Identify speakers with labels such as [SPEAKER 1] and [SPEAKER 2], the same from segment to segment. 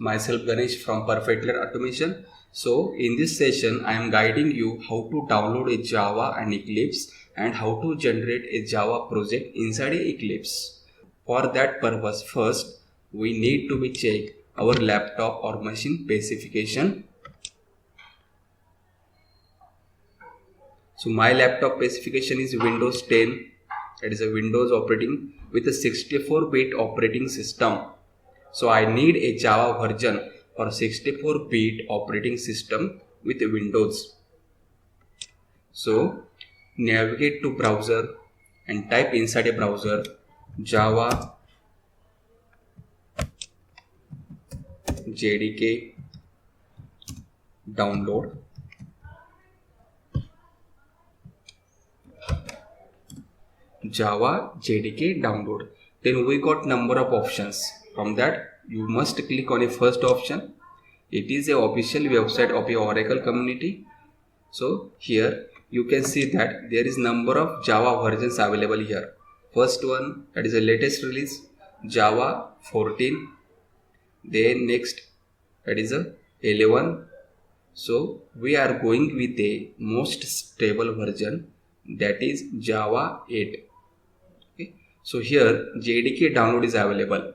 [SPEAKER 1] myself Ganesh from Perfect Layer Automation. So in this session I am guiding you how to download a Java and Eclipse and how to generate a Java project inside a Eclipse. For that purpose, first we need to be check our laptop or machine specification. So my laptop specification is Windows 10. That is a Windows operating with a 64-bit operating system. So I need a Java version for 64-bit operating system with Windows. So navigate to browser and type inside a browser Java JDK download. Java JDK download. Then we got number of options. From that you must click on a first option. It is a official website of a Oracle community. So here you can see that there is number of Java versions available here. First one, that is the latest release, Java 14. Then next, that is a 11. So we are going with a most stable version, that is Java 8. Okay. So here JDK download is available.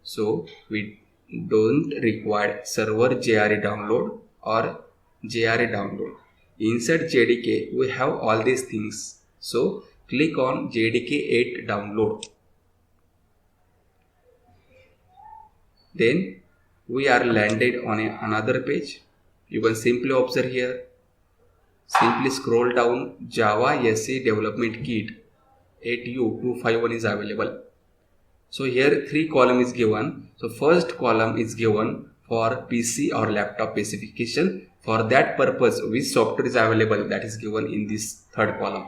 [SPEAKER 1] So we don't require server JRE download or JRE download. Inside JDK we have all these things. So click on JDK 8 download. Then we are landed on another page. You can simply observe here. Simply scroll down, Java SE Development Kit 8U251 is available. So here 3 column is given. So first column is given for PC or laptop specification. For that purpose, which software is available, that is given in this third column.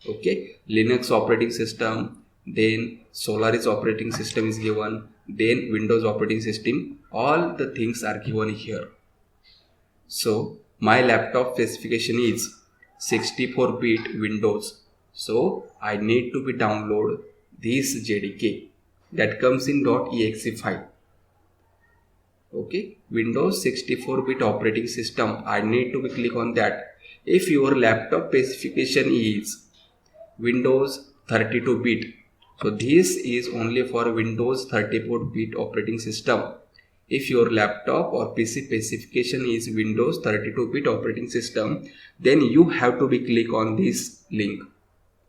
[SPEAKER 1] Okay, Linux operating system, then Solaris operating system is given, then Windows operating system. All the things are given here. So my laptop specification is 64-bit Windows. So I need to be download this JDK that comes in .exe file. Okay, Windows 64-bit operating system, I need to click on that. If your laptop specification is Windows 32-bit, so this is only for Windows 34-bit operating system. If your laptop or PC specification is Windows 32-bit operating system, then you have to be click on this link.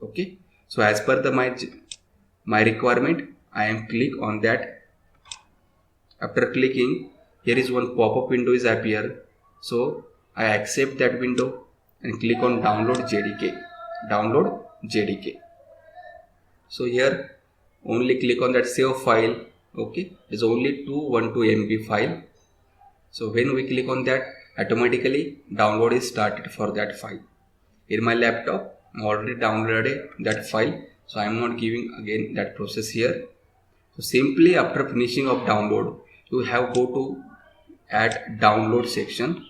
[SPEAKER 1] Okay, so as per the my requirement, I am click on that. After clicking, here is one pop-up window is appear. So I accept that window and click on download JDK. Download JDK. So here only click on that save file. Okay, it is only 212 MB file. So when we click on that, automatically download is started for that file. In my laptop, I already downloaded that file. So I am not giving again that process here. So simply after finishing of download, you have go to add download section.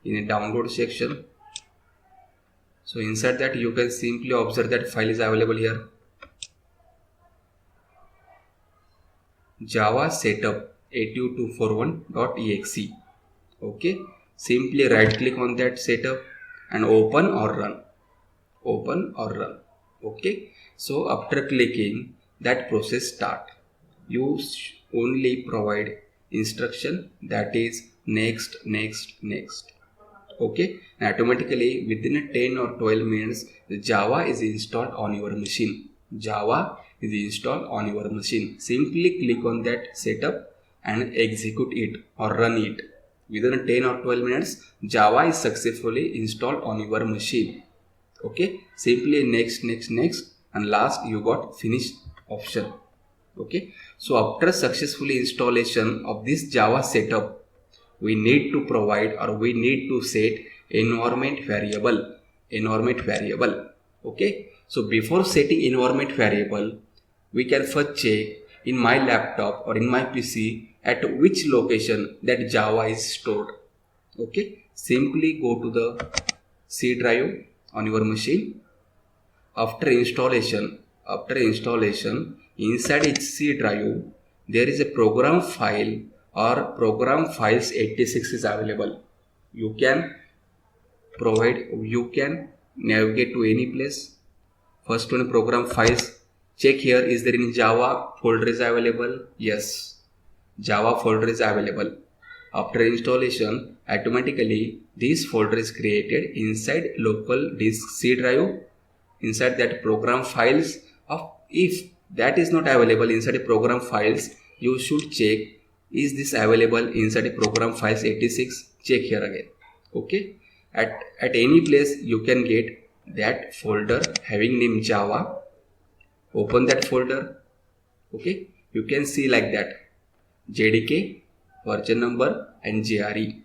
[SPEAKER 1] In a download section, so inside that you can simply observe that file is available here. Java setup 8u241.exe. Okay, simply right click on that setup and open or run. Open or run. Okay, so after clicking, that process start. You only provide instruction, that is next, next, next. Okay, and automatically within 10 or 12 minutes the Java is installed on your machine. Java is installed on your machine. Simply click on that setup and execute it or run it. Within 10 or 12 minutes Java is successfully installed on your machine. Okay, simply next, next, next, and last you got finish option. Okay, so after successfully installation of this Java setup, we need to provide or we need to set environment variable. Okay, so before setting environment variable, we can first check in my laptop or in my PC at which location that Java is stored. Okay, simply go to the C drive on your machine. After installation, inside each C drive there is a program file or program files 86 is available. You can navigate to any place. First one, program files. Check here, is there in Java folder is available? Yes, Java folder is available. After installation, automatically this folder is created inside local disk C drive. Inside that program files, if that is not available inside the program files, you should check, is this available inside the program files 86? Check here again. Okay, at any place you can get that folder having name Java. Open that folder. Okay, you can see like that, JDK, version number, and JRE.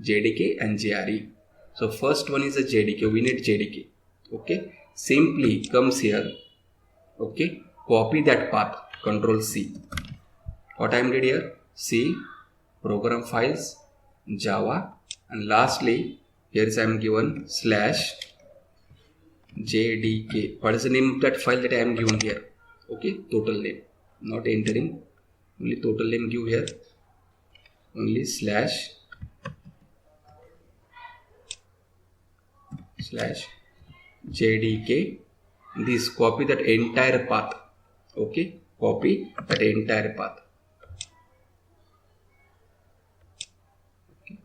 [SPEAKER 1] JDK and JRE. So first one is a JDK. We need JDK. Okay, simply comes here. Okay, copy that path. Control C. What I am did here? C, program files, Java, and lastly here is I am given /JDK. What is the name of that file that I am given here? Okay, total name. Not entering. Only total name give here. Only /JDK. This copy that entire path. Okay, copy that entire path. Okay.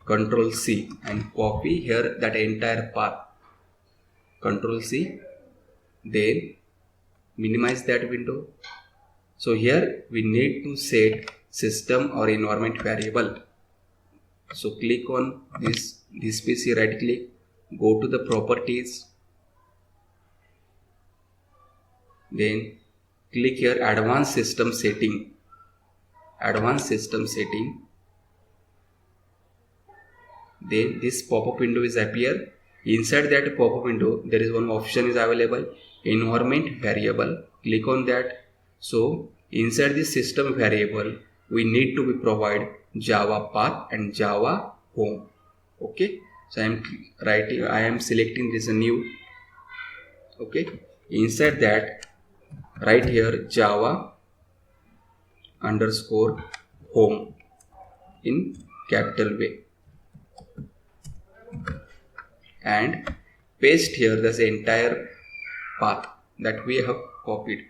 [SPEAKER 1] Control C and copy here that entire path. Control C. Then minimize that window. So here we need to set system or environment variable. So click on this PC, right click, go to the properties, then click here advanced system setting. Then this pop-up window is appear. Inside that pop-up window there is one option is available, environment variable. Click on that. So inside this system variable we need to be provide Java path and Java home. Okay, so I am selecting this new. Okay, inside that right here Java _ home in capital way and paste here this entire path that we have copied.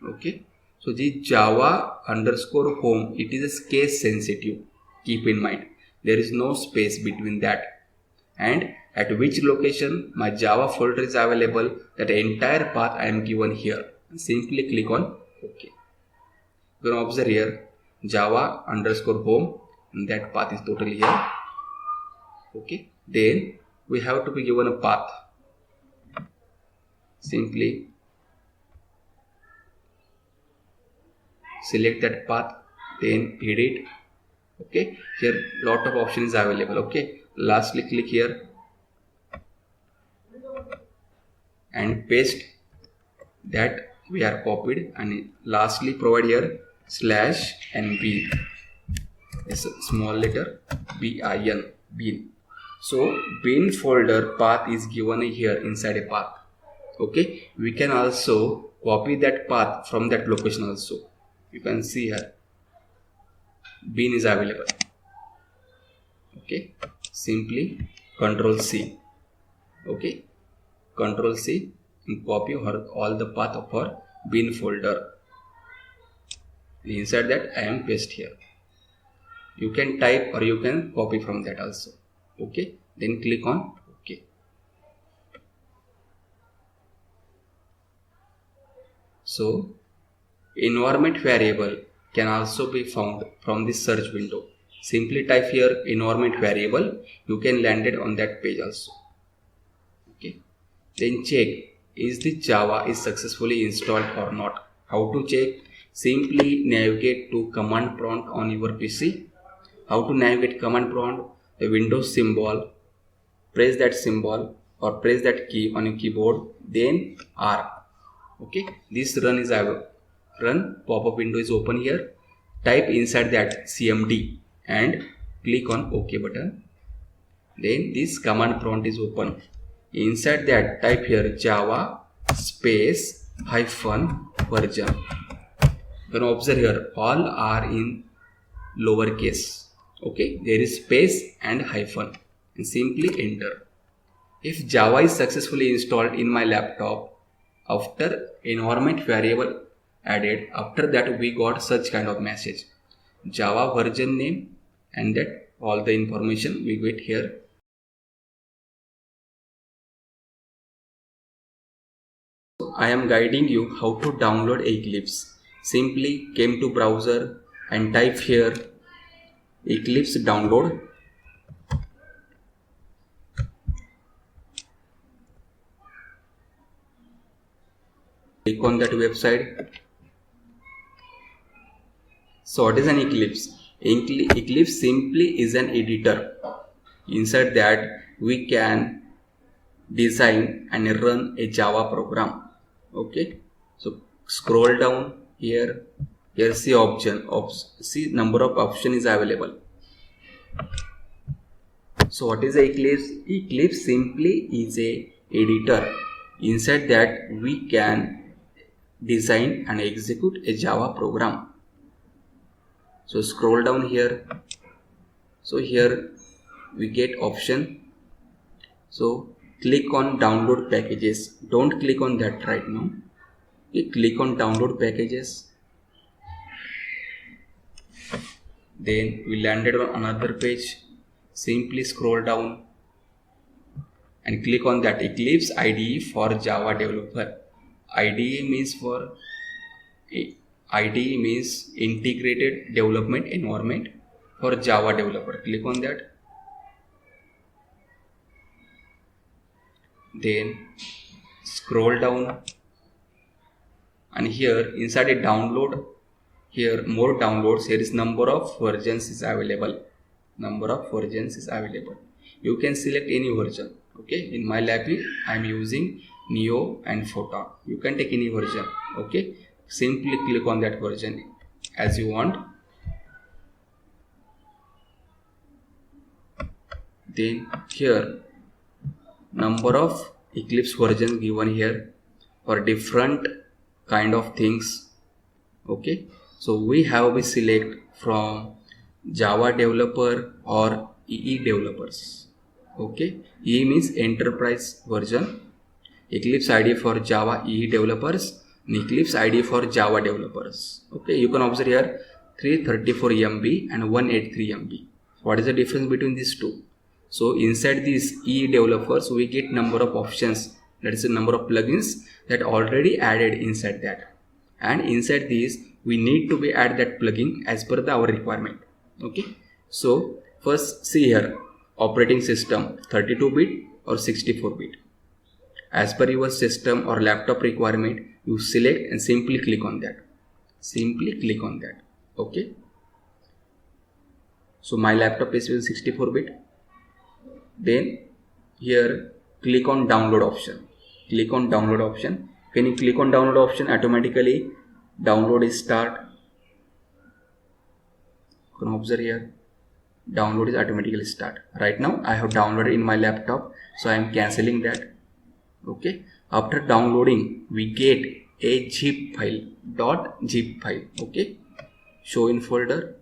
[SPEAKER 1] Okay, so the Java _ home, it is case sensitive. Keep in mind there is no space between that, and at which location my Java folder is available, that entire path I am given here. Simply click on OK. You can observe here Java _ home and that path is totally here. Okay, then we have to be given a path. Simply select that path, then edit. Okay, here lot of options available. Okay, lastly click here and paste that we are copied, and lastly provide here /nb, is a small letter bin, bin. So bin folder path is given here inside a path. Okay, we can also copy that path from that location also. You can see here bin is available. Okay, simply Control C. Okay, Control C and copy all the path of our bin folder. Inside that I am paste here. You can type or you can copy from that also. Okay, then click on OK. So environment variable can also be found from this search window. Simply type here environment variable, you can land it on that page also. Okay, then check is the Java is successfully installed or not. How to check? Simply navigate to command prompt on your PC. How to navigate command prompt? The Windows symbol, press that symbol or press that key on your keyboard, then R. Okay, this run pop-up window is open here. Type inside that CMD and click on OK button. Then this command prompt is open. Inside that type here Java space version. You can observe here all are in lowercase. Okay, there is space and hyphen and simply enter. If Java is successfully installed in my laptop, after environment variable added, after that we got such kind of message, Java version name, and that all the information we get here. I am guiding you how to download Eclipse. Simply came to browser and type here Eclipse download. Click on that website. So what is an Eclipse? Eclipse simply is an editor. Inside that we can design and run a Java program. Okay, so scroll down here. Here see option. See number of option is available. So what is Eclipse? Eclipse simply is a editor. Inside that we can design and execute a Java program. So scroll down here. So here we get option. So click on download packages. Don't click on that right now. You click on download packages. Then we landed on another page. Simply scroll down and click on that Eclipse IDE for Java developer. IDE means integrated development environment for Java developer. Click on that. Then scroll down and here inside a download, here more downloads, here is number of versions is available. You can select any version. Okay, in my library I am using Neo and Photon. You can take any version. Okay, simply click on that version as you want. Then here number of Eclipse versions given here for different kind of things. Okay, so we have to select from Java developer or EE developers. Okay, EE means enterprise version, Eclipse IDE for Java EE developers, and Eclipse IDE for Java developers. Okay, you can observe here 334 MB and 183 MB. What is the difference between these two? So inside these EE developers we get number of options, that is the number of plugins that already added inside that, and inside these we need to be add that plugin as per our requirement. Okay, so first see here operating system 32-bit or 64-bit. As per your system or laptop requirement, you select and simply click on that. Okay, so my laptop is with 64-bit. Then here click on download option. When you click on download option, automatically download is start. You can observe here download is automatically start. Right now I have downloaded in my laptop, so I am cancelling that. Okay, after downloading we get a zip file. Okay, show in folder.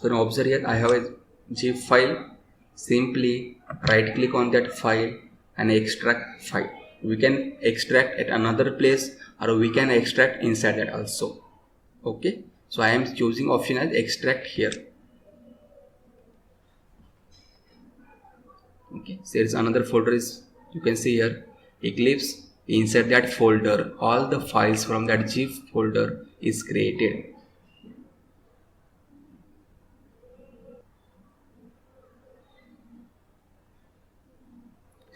[SPEAKER 1] So now observe here I have a zip file. Simply right click on that file and extract file. We can extract at another place or we can extract inside that also. Okay, so I am choosing option as extract here. Okay, so there is another folder is, you can see here Eclipse. Inside that folder all the files from that zip folder is created.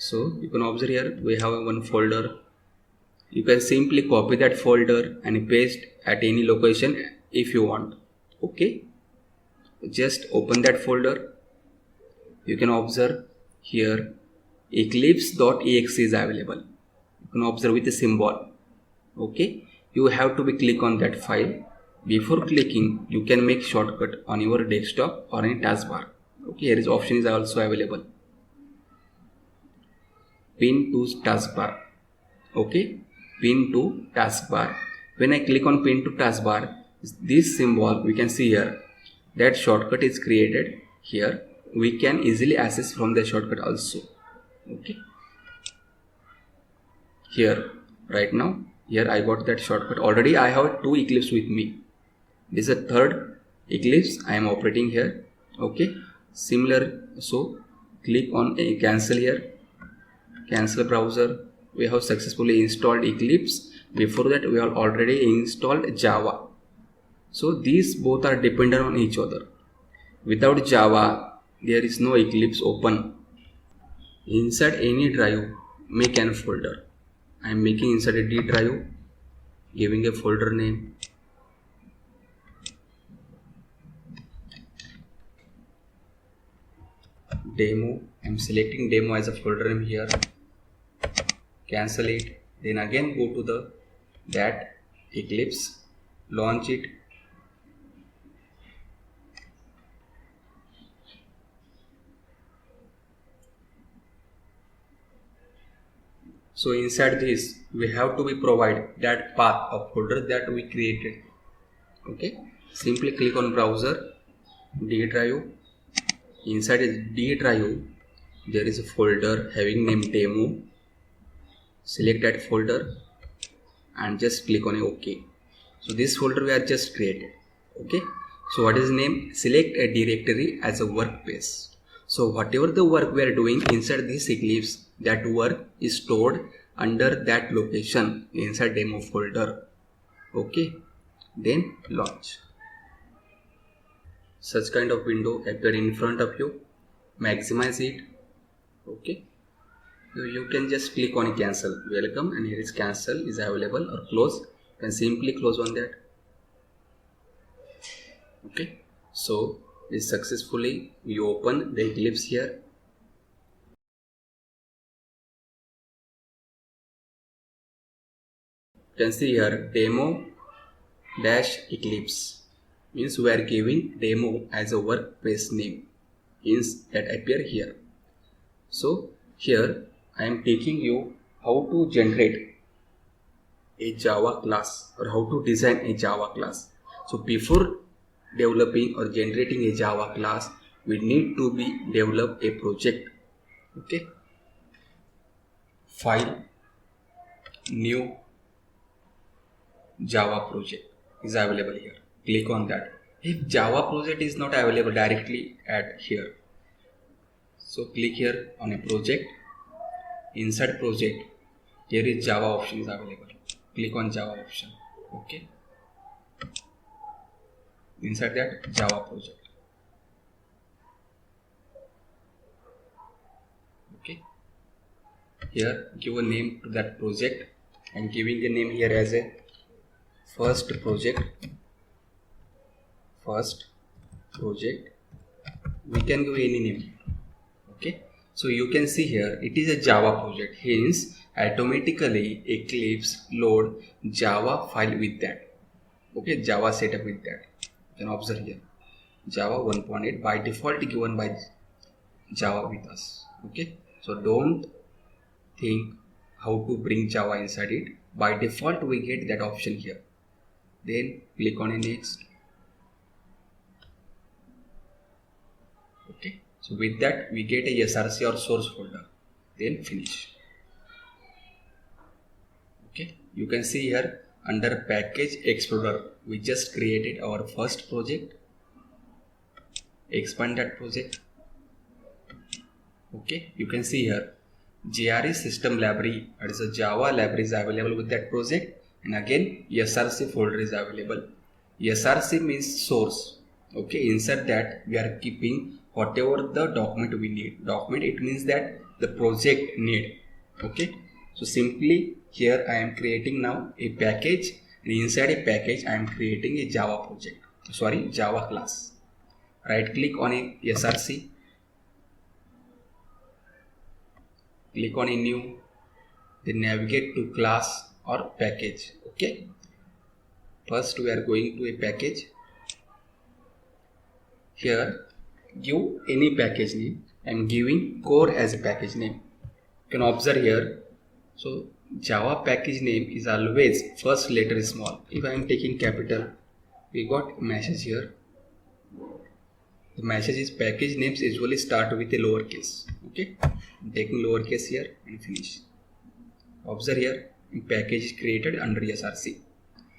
[SPEAKER 1] So you can observe here we have one folder. You can simply copy that folder and paste at any location if you want. Okay, just open that folder. You can observe here eclipse.exe is available. You can observe with a symbol. Okay, you have to be click on that file. Before clicking you can make shortcut on your desktop or any taskbar. Okay, here is option is also available. Pin to taskbar. Okay, pin to taskbar. When I click on pin to taskbar, this symbol we can see here, that shortcut is created here. We can easily access from the shortcut also. Okay, here right now, here I got that shortcut. Already I have 2 Eclipse with me. This is a third Eclipse I am operating here. Okay, similar, so click on a cancel here, cancel browser. We have successfully installed Eclipse. Before that we have already installed Java. So these both are dependent on each other. Without Java there is no Eclipse open. Inside any drive, make an folder. I am making inside a D drive, giving a folder name. Demo. I am selecting demo as a folder name here. Cancel it. Then again go to that Eclipse, launch it. So inside this we have to be provide that path of folder that we created. Okay, simply click on browser, D drive. Inside a D drive there is a folder having name demo. Select that folder and just click on OK. So this folder we are just created. Okay, so what is name? Select a directory as a workspace. So whatever the work we are doing inside this Eclipse, that work is stored under that location inside demo folder. Okay, then launch. Such kind of window appear in front of you. Maximize it. Okay, so you can just click on cancel. Welcome, and here is cancel is available, or close. You can simply close on that. Okay, so this successfully we open the Eclipse here. You can see here demo dash Eclipse, means we are giving demo as a workspace name, means that appear here. So here I am teaching you how to generate a Java class or how to design a Java class. So before developing or generating a Java class, we need to develop a project. Okay, file, new Java project is available here. Click on that. If Java project is not available directly at here, so click here on a project. Inside project, here is Java option is available. Click on Java option. Okay, inside that Java project. Okay, here give a name to that project. I am giving a name here as a first project. We can give any name. Okay, so you can see here it is a Java project, hence automatically Eclipse load Java file with that. Okay, Java setup with that. You can observe here Java 1.8 by default given by Java with us. Okay, so don't think how to bring Java inside it. By default we get that option here. Then click on next. Okay, so with that we get a SRC or source folder. Then finish. Okay, you can see here under package explorer we just created our first project. Expand that project. Okay, you can see here JRE system library, that is a Java library is available with that project, and again SRC folder is available. SRC means source. Okay, inside that we are keeping whatever the document we need. Document, it means that the project need. Okay, so simply here I am creating now a package, and inside a package I am creating a Java project, Java class. Right click on a SRC, click on a new, then navigate to class or package. Okay, first we are going to a package. Here give any package name. I am giving core as a package name. You can observe here, so Java package name is always first letter small. If I am taking capital, we got message here. The message is package names usually start with a lowercase. Okay, I'm taking lowercase here and finish. Observe here, package is created under SRC.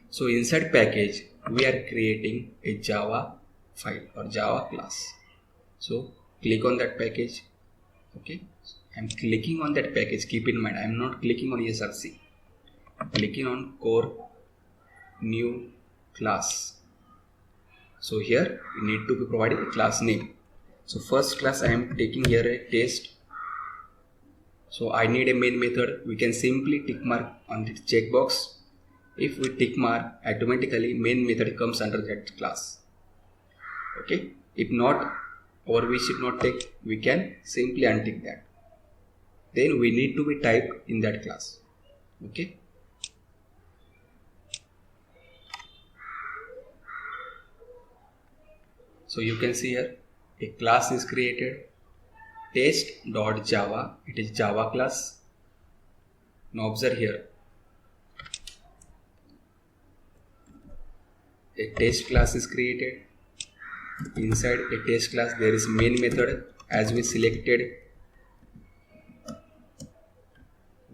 [SPEAKER 1] So inside package, we are creating a Java file or Java class. So click on that package. Okay, I'm clicking on that package. Keep in mind, I'm not clicking on SRC. I'm clicking on core new class. So here we need to be provided a class name. So first class I am taking here a test. So I need a main method. We can simply tick mark on the checkbox. If we tick mark, automatically main method comes under that class. Okay. If not, or we should not take, we can simply untick that. Then we need to be typed in that class. Okay. So you can see here a class is created, test.java. It is Java class. Now observe here, a test class is created. Inside a test class there is main method as we selected.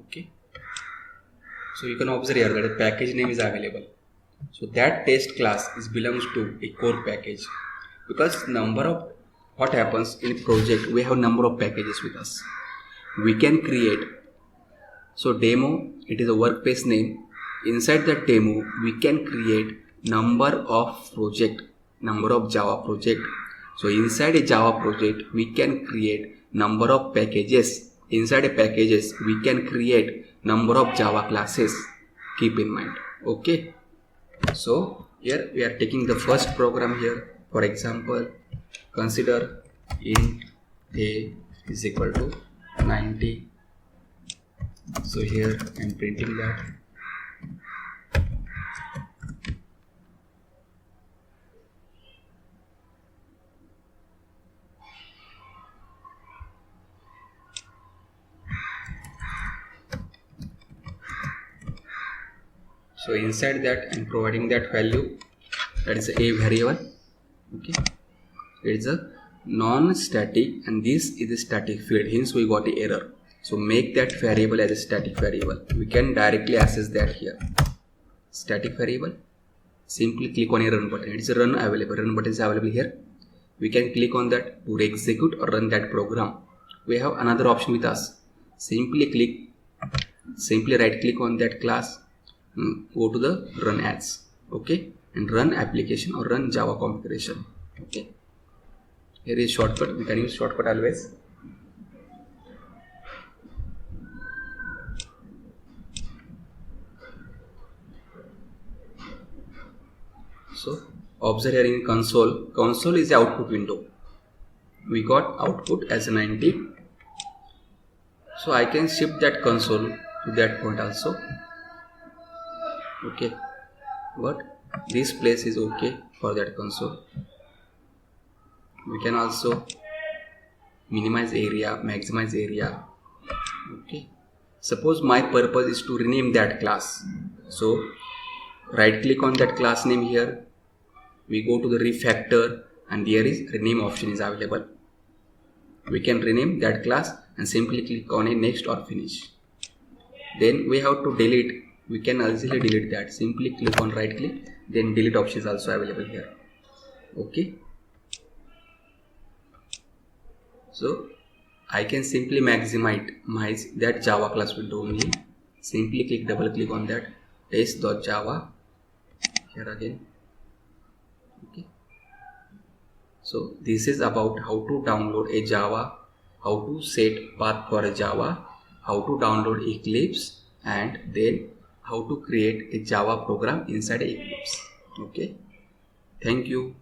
[SPEAKER 1] Okay. So you can observe here that a package name is available. So that test class is belongs to a core package. Because number of what happens in project, we have number of packages with us. We can create. So demo, it is a workspace name. Inside that demo, we can create number of project, number of Java project. So inside a Java project, we can create number of packages. Inside a packages, we can create number of Java classes. Keep in mind. Okay. So here we are taking the first program here. For example, consider int a is equal to 90. So here I am printing that. So inside that I am providing that value, that is a variable. Okay, it is a non-static and this is a static field, hence we got an error. So make that variable as a static variable. We can directly access that here. Static variable, simply click on a run button. It is a run available. Run button is available here. We can click on that to execute or run that program. We have another option with us. Simply right click on that class, go to the run as. Okay, and run application or run Java configuration. Okay, here is shortcut. We can use shortcut always. So observe here in console. Console is the output window. We got output as a 90. So I can shift that console to that point also. Okay, but this place is okay for that console. We can also minimize area, maximize area. Okay, suppose my purpose is to rename that class. So right click on that class name here. We go to the refactor and there is rename option is available. We can rename that class and simply click on a next or finish. Then we have to delete. We can easily delete that. Simply click on right click, then delete option is also available here. Okay. So I can simply maximize that Java class window only. Simply click, double click on that test.java here again. Okay. So this is about how to download a Java, how to set path for a Java, how to download Eclipse, and then how to create a Java program inside Eclipse. Okay. Thank you.